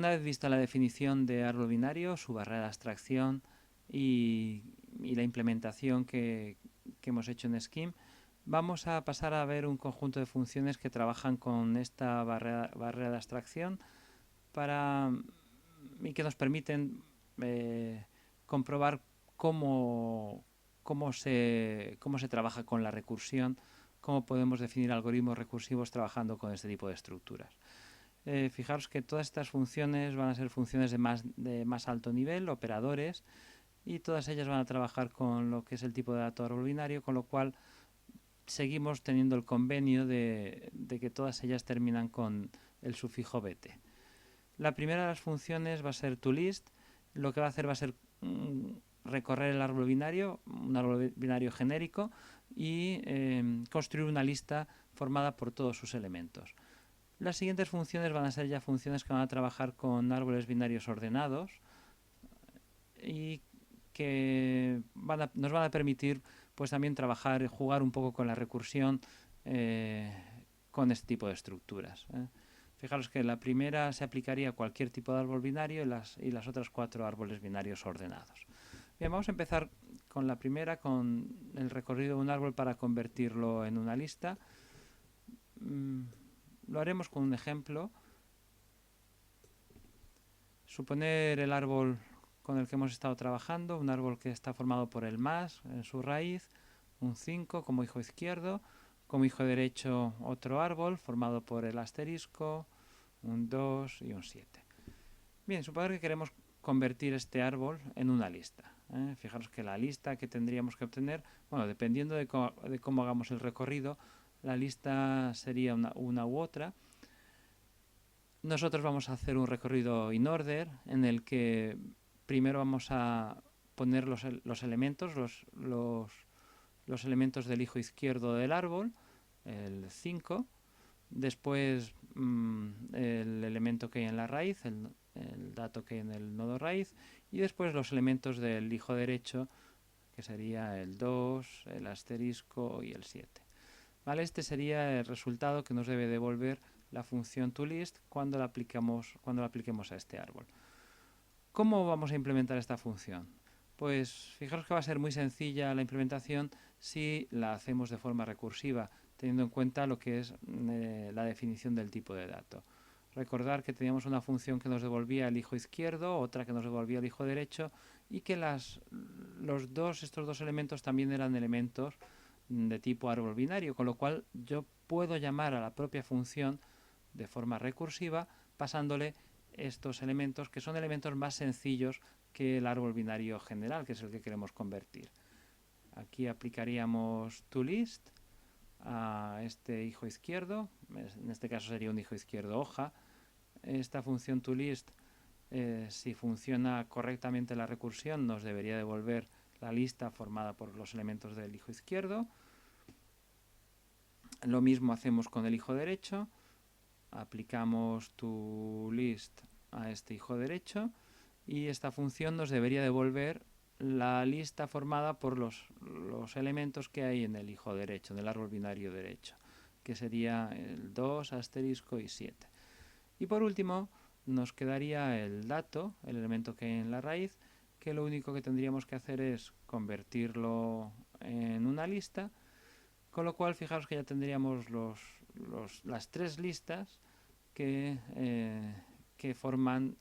Una vez vista la definición de árbol binario, su barrera de abstracción y la implementación que hemos hecho en Scheme, vamos a pasar a ver un conjunto de funciones que trabajan con esta barrera de abstracción y que nos permiten comprobar cómo se trabaja con la recursión, cómo podemos definir algoritmos recursivos trabajando con este tipo de estructuras. Fijaros que todas estas funciones van a ser funciones de más alto nivel, operadores, y todas ellas van a trabajar con lo que es el tipo de dato árbol binario, con lo cual seguimos teniendo el convenio de que todas ellas terminan con el sufijo bt. La primera de las funciones va a ser toList. Lo que va a hacer va a ser recorrer el árbol binario, un árbol binario genérico, y construir una lista formada por todos sus elementos. Las siguientes funciones van a ser ya funciones que van a trabajar con árboles binarios ordenados y que nos van a permitir pues también trabajar, jugar un poco con la recursión con este tipo de estructuras. Fijaros que la primera se aplicaría a cualquier tipo de árbol binario y las otras 4 árboles binarios ordenados. Bien, vamos a empezar con la primera, con el recorrido de un árbol para convertirlo en una lista. Lo haremos con un ejemplo. Suponer el árbol con el que hemos estado trabajando, un árbol que está formado por el más en su raíz, un 5 como hijo izquierdo, como hijo derecho otro árbol formado por el asterisco, un 2 y un 7. Bien, suponer que queremos convertir este árbol en una lista. Fijaros que la lista que tendríamos que obtener, bueno, dependiendo de cómo hagamos el recorrido, la lista sería una u otra. Nosotros vamos a hacer un recorrido in order en el que primero vamos a poner los elementos, los elementos del hijo izquierdo del árbol, el 5, después el elemento que hay en la raíz, el dato que hay en el nodo raíz, y después los elementos del hijo derecho, que sería el 2, el asterisco y el 7. ¿Vale? Este sería el resultado que nos debe devolver la función toList cuando la apliquemos a este árbol. ¿Cómo vamos a implementar esta función? Pues fijaros que va a ser muy sencilla la implementación si la hacemos de forma recursiva, teniendo en cuenta lo que es la definición del tipo de dato. Recordar que teníamos una función que nos devolvía el hijo izquierdo, otra que nos devolvía el hijo derecho, y que estos dos elementos también eran elementos de tipo árbol binario, con lo cual yo puedo llamar a la propia función de forma recursiva pasándole estos elementos, que son elementos más sencillos que el árbol binario general, que es el que queremos convertir. Aquí aplicaríamos toList a este hijo izquierdo, en este caso sería un hijo izquierdo hoja. Esta función toList, si funciona correctamente la recursión, nos debería devolver la lista formada por los elementos del hijo izquierdo. Lo mismo hacemos con el hijo derecho, aplicamos toList a este hijo derecho y esta función nos debería devolver la lista formada por los elementos que hay en el hijo derecho, en el árbol binario derecho, que sería el 2, asterisco y 7. Y por último nos quedaría el dato, el elemento que hay en la raíz, que lo único que tendríamos que hacer es convertirlo en una lista, con lo cual fijaros que ya tendríamos las 3 listas que forman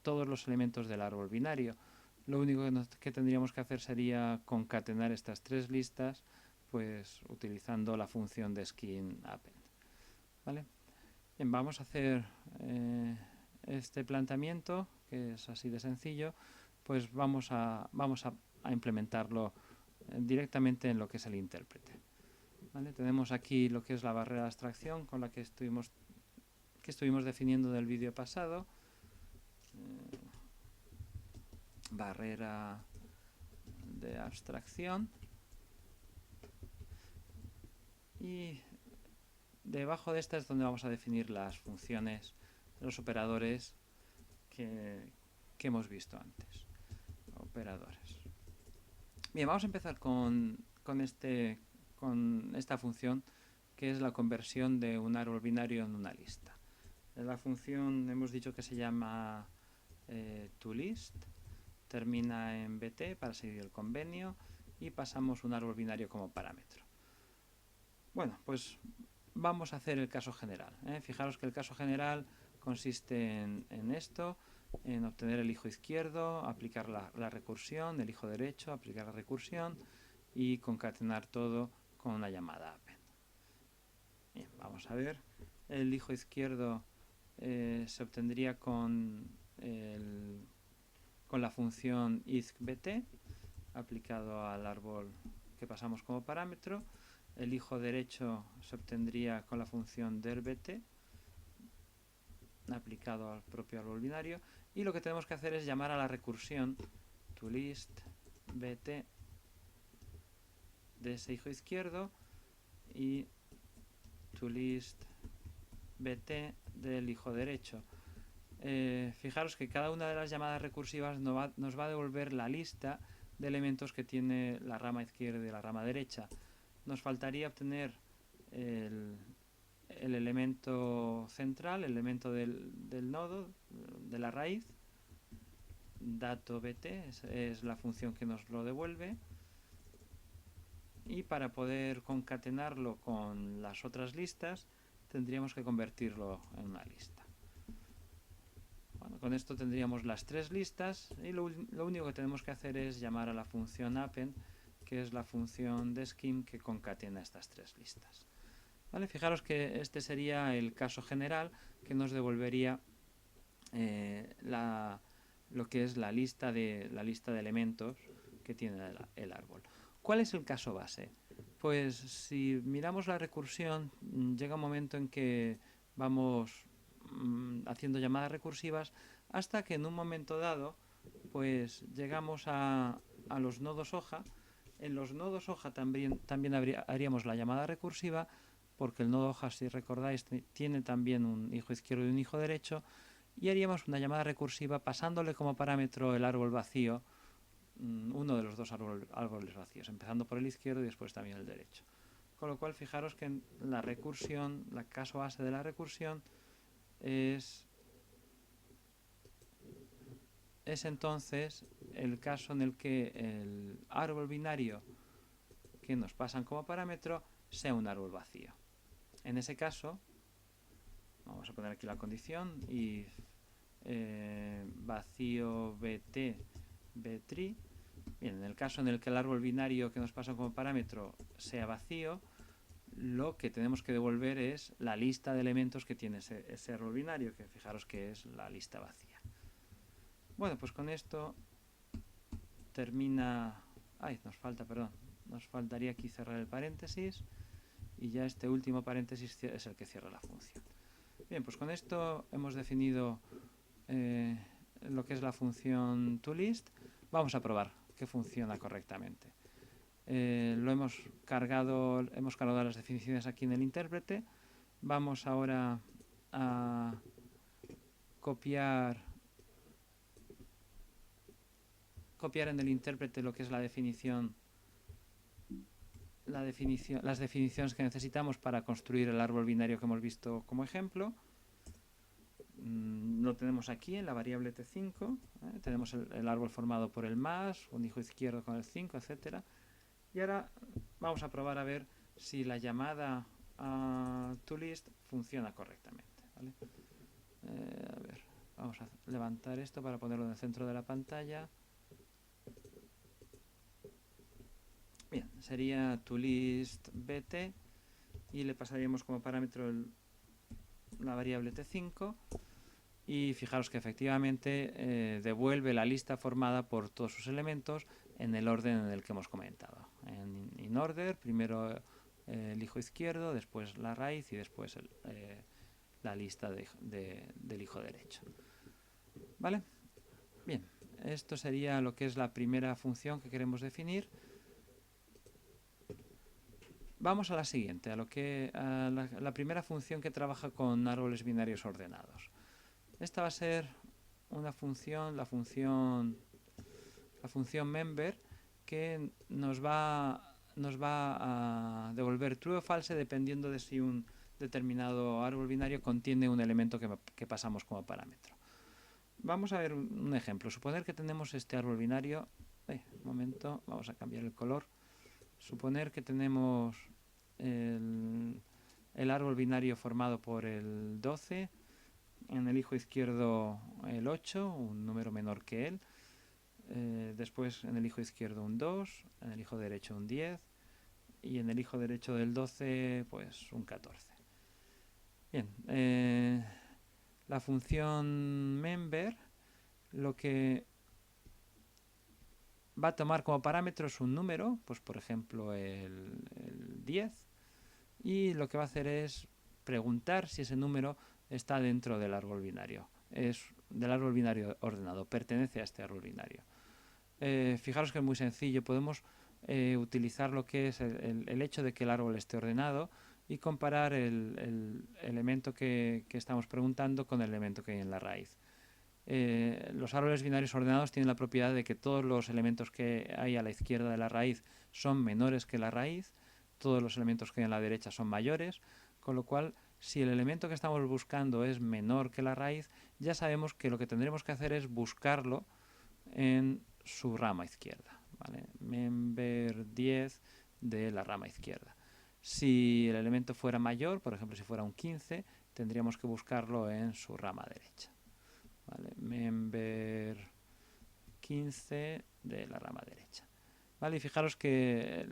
todos los elementos del árbol binario. Lo único que tendríamos que hacer sería concatenar estas 3 listas, pues utilizando la función de skin_append. ¿Vale? Bien, vamos a hacer este planteamiento, que es así de sencillo, pues vamos a implementarlo directamente en lo que es el intérprete. ¿Vale? Tenemos aquí lo que es la barrera de abstracción con la que estuvimos definiendo del vídeo pasado. Barrera de abstracción. Y debajo de esta es donde vamos a definir las funciones, los operadores que hemos visto antes. Operadores. Bien, vamos a empezar con esta función, que es la conversión de un árbol binario en una lista. La función hemos dicho que se llama toList, termina en bt para seguir el convenio y pasamos un árbol binario como parámetro. Bueno, pues vamos a hacer el caso general. Fijaros que el caso general consiste en esto, en obtener el hijo izquierdo, aplicar la recursión, el hijo derecho, aplicar la recursión y concatenar todo con una llamada append. Bien, vamos a ver. El hijo izquierdo se obtendría con la función iscbt aplicado al árbol que pasamos como parámetro. El hijo derecho se obtendría con la función derbt aplicado al propio árbol binario, y lo que tenemos que hacer es llamar a la recursión toList bt de ese hijo izquierdo y toList bt del hijo derecho. Fijaros que cada una de las llamadas recursivas nos va a devolver la lista de elementos que tiene la rama izquierda y la rama derecha. Nos faltaría obtener el elemento central, el elemento del nodo, de la raíz. Dato bt es la función que nos lo devuelve, y para poder concatenarlo con las otras listas tendríamos que convertirlo en una lista. Bueno, con esto tendríamos las tres listas, y lo único que tenemos que hacer es llamar a la función append, que es la función de scheme que concatena estas tres listas. ¿Vale? Fijaros que este sería el caso general, que nos devolvería lo que es la lista de elementos que tiene el árbol. ¿Cuál es el caso base? Pues si miramos la recursión, llega un momento en que vamos haciendo llamadas recursivas hasta que en un momento dado pues llegamos a los nodos hoja. En los nodos hoja también haríamos la llamada recursiva, porque el nodo hoja, si recordáis, tiene también un hijo izquierdo y un hijo derecho, y haríamos una llamada recursiva pasándole como parámetro el árbol vacío, uno de los dos árboles vacíos, empezando por el izquierdo y después también el derecho. Con lo cual, fijaros que en la recursión, la caso base de la recursión es entonces el caso en el que el árbol binario que nos pasan como parámetro sea un árbol vacío. En ese caso, vamos a poner aquí la condición, y vacío bt btree. Bien, en el caso en el que el árbol binario que nos pasa como parámetro sea vacío, lo que tenemos que devolver es la lista de elementos que tiene ese árbol binario, que fijaros que es la lista vacía. Bueno, pues con esto termina... nos faltaría aquí cerrar el paréntesis, y ya este último paréntesis es el que cierra la función. Bien, pues con esto hemos definido lo que es la función toList. Vamos a probar que funciona correctamente. Hemos cargado las definiciones aquí en el intérprete. Vamos ahora a copiar en el intérprete lo que es las definiciones que necesitamos para construir el árbol binario que hemos visto como ejemplo. Lo tenemos aquí en la variable t5, tenemos el árbol formado por el más, un hijo izquierdo con el 5, etcétera. Y ahora vamos a probar a ver si la llamada a toList funciona correctamente, ¿vale? A ver, vamos a levantar esto para ponerlo en el centro de la pantalla. Bien, sería toList bt, y le pasaríamos como parámetro la variable t5, y fijaros que efectivamente devuelve la lista formada por todos sus elementos en el orden en el que hemos comentado. En inorder, primero el hijo izquierdo, después la raíz y después la lista del hijo derecho. ¿Vale? Bien, esto sería lo que es la primera función que queremos definir. Vamos a la siguiente, a la primera función que trabaja con árboles binarios ordenados. Esta va a ser una función, la función member, que nos va a devolver true o false dependiendo de determinado árbol binario contiene un elemento que pasamos como parámetro. Vamos a ver un ejemplo. Suponer que tenemos este árbol binario. Un momento, vamos a cambiar el color. Suponer que tenemos el árbol binario formado por el 12, en el hijo izquierdo el 8, un número menor que él. Después en el hijo izquierdo un 2, en el hijo derecho un 10 y en el hijo derecho del 12 pues un 14. Bien, la función member lo que va a tomar como parámetro es un número, pues por ejemplo el 10, y lo que va a hacer es preguntar si ese número está dentro del árbol binario, es del árbol binario ordenado, pertenece a este árbol binario. Fijaros que es muy sencillo, podemos utilizar lo que es el hecho de que el árbol esté ordenado y comparar el elemento que estamos preguntando con el elemento que hay en la raíz. Los árboles binarios ordenados tienen la propiedad de que todos los elementos que hay a la izquierda de la raíz son menores que la raíz, todos los elementos que hay a la derecha son mayores, con lo cual si el elemento que estamos buscando es menor que la raíz, ya sabemos que lo que tendremos que hacer es buscarlo en su rama izquierda, ¿vale? Member 10 de la rama izquierda. Si el elemento fuera mayor, por ejemplo si fuera un 15, tendríamos que buscarlo en su rama derecha. ¿Vale? Member 15 de la rama derecha. ¿Vale? Y fijaros que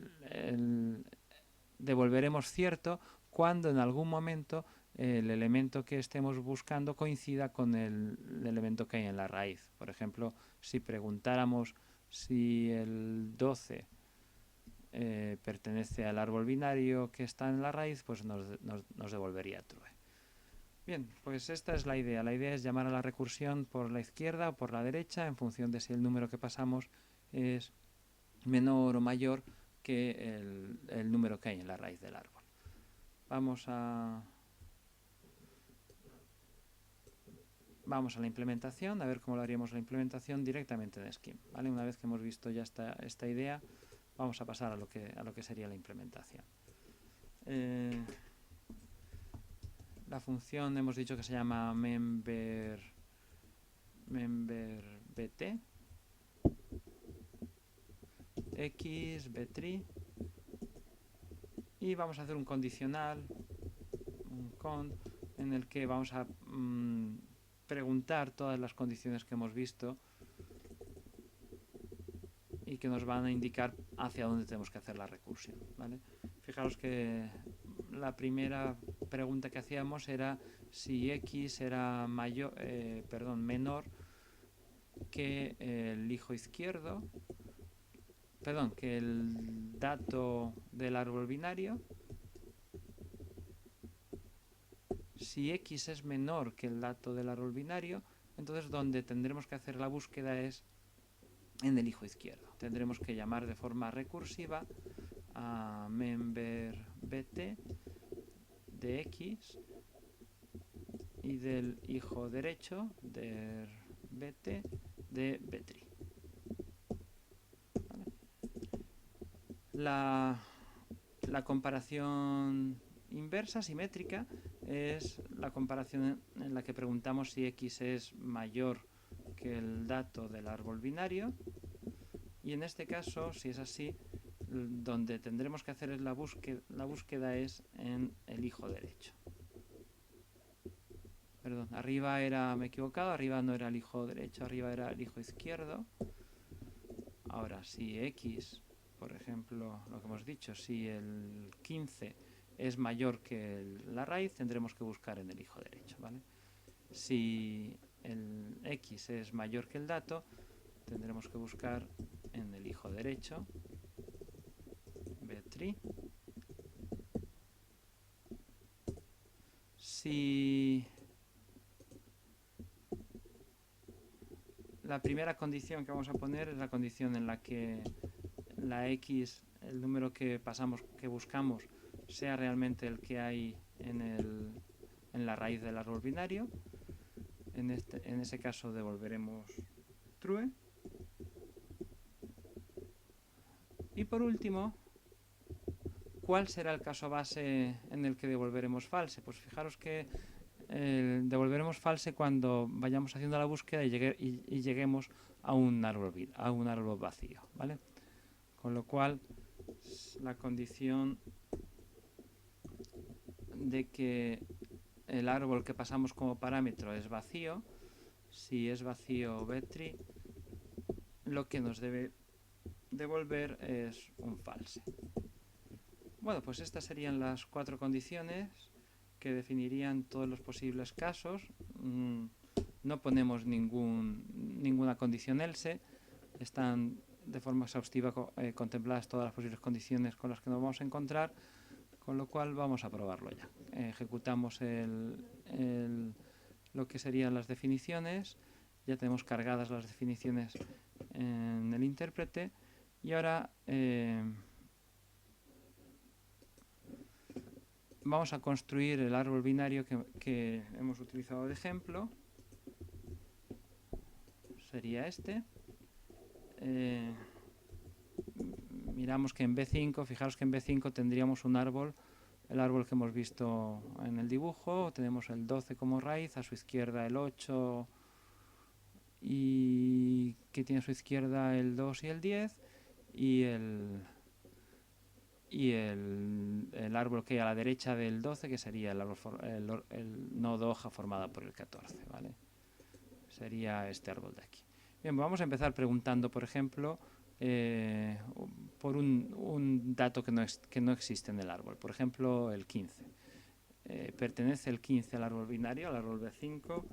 devolveremos cierto cuando en algún momento el elemento que estemos buscando coincida con el elemento que hay en la raíz. Por ejemplo, si preguntáramos si el 12 pertenece al árbol binario que está en la raíz, pues nos devolvería true. Bien, pues esta es la idea. La idea es llamar a la recursión por la izquierda o por la derecha en función de si el número que pasamos es menor o mayor que el número que hay en la raíz del árbol. Vamos a la implementación, a ver cómo lo haríamos la implementación directamente en Scheme. ¿Vale? Una vez que hemos visto ya esta idea, vamos a pasar a lo que sería la implementación. La función hemos dicho que se llama memberBt x b3 y vamos a hacer un condicional, un cond, en el que vamos a preguntar todas las condiciones que hemos visto y que nos van a indicar hacia dónde tenemos que hacer la recursión, ¿vale? Fijaros que la primera pregunta que hacíamos era si x era menor que el hijo izquierdo, que el dato del árbol binario. Si x es menor que el dato del árbol binario, entonces donde tendremos que hacer la búsqueda es en el hijo izquierdo. Tendremos que llamar de forma recursiva a memberBt de x y del hijo derecho de bt de b3. ¿Vale? La comparación inversa, simétrica, es la comparación en la que preguntamos si x es mayor que el dato del árbol binario, y en este caso, si es así, donde tendremos que hacer la búsqueda es en el hijo derecho. Perdón, arriba me he equivocado, arriba no era el hijo derecho, arriba era el hijo izquierdo. Ahora, si x, por ejemplo, lo que hemos dicho, si el 15 es mayor que la raíz, tendremos que buscar en el hijo derecho, ¿vale? Si el x es mayor que el dato, tendremos que buscar en el hijo derecho, b3. Si la primera condición que vamos a poner es la condición en la que la x, el número que buscamos, sea realmente el que hay en la raíz del árbol binario. En ese caso devolveremos true. Y por último, ¿cuál será el caso base en el que devolveremos false? Pues fijaros que devolveremos false cuando vayamos haciendo la búsqueda y lleguemos a un árbol vacío, ¿vale? Con lo cual, la condición de que el árbol que pasamos como parámetro es vacío, si es vacío btree, lo que nos debe devolver es un false. Bueno, pues estas serían las 4 condiciones que definirían todos los posibles casos. No ponemos ninguna condición else, están de forma exhaustiva contempladas todas las posibles condiciones con las que nos vamos a encontrar, con lo cual vamos a probarlo ya. Ejecutamos lo que serían las definiciones, ya tenemos cargadas las definiciones en el intérprete y ahora vamos a construir el árbol binario que hemos utilizado de ejemplo. Sería este. Miramos que en B5, fijaros que en B5 tendríamos un árbol, el árbol que hemos visto en el dibujo. Tenemos el 12 como raíz, a su izquierda el 8 y que tiene a su izquierda el 2 y el 10 y el árbol que hay a la derecha del 12, que sería el nodo hoja formada por el 14, ¿vale? Sería este árbol de aquí. Bien, vamos a empezar preguntando, por ejemplo, por un dato que no existe en el árbol. Por ejemplo, el 15. Pertenece el 15 al árbol binario, al árbol B5.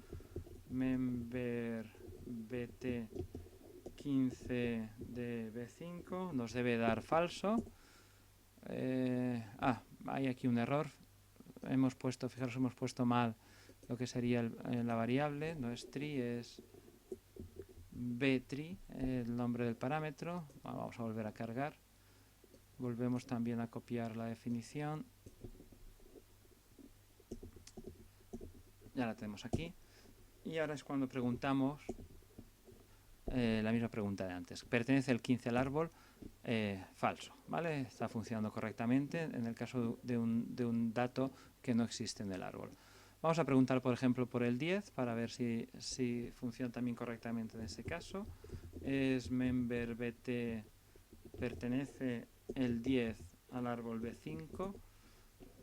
Member BT 15 de B5 nos debe dar falso. Hay aquí un error. Fijaros, hemos puesto mal lo que sería la variable. No es tree, es btree, el nombre del parámetro. Vamos a volver a cargar. Volvemos también a copiar la definición. Ya la tenemos aquí. Y ahora es cuando preguntamos la misma pregunta de antes. ¿Pertenece el 15 al árbol? Falso, ¿vale? Está funcionando correctamente en el caso de un dato que no existe en el árbol. Vamos a preguntar, por ejemplo, por el 10 para ver si funciona también correctamente en ese caso. Es member bt, pertenece el 10 al árbol B5.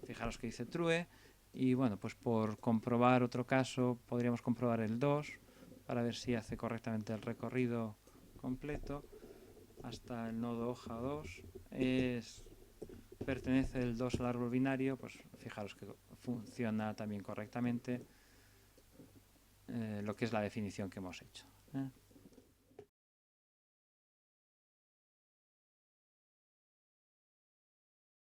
Fijaros que dice true. Y bueno, pues por comprobar otro caso, podríamos comprobar el 2 para ver si hace correctamente el recorrido completo hasta el nodo hoja 2. Pertenece el 2 al árbol binario, pues fijaros que funciona también correctamente lo que es la definición que hemos hecho.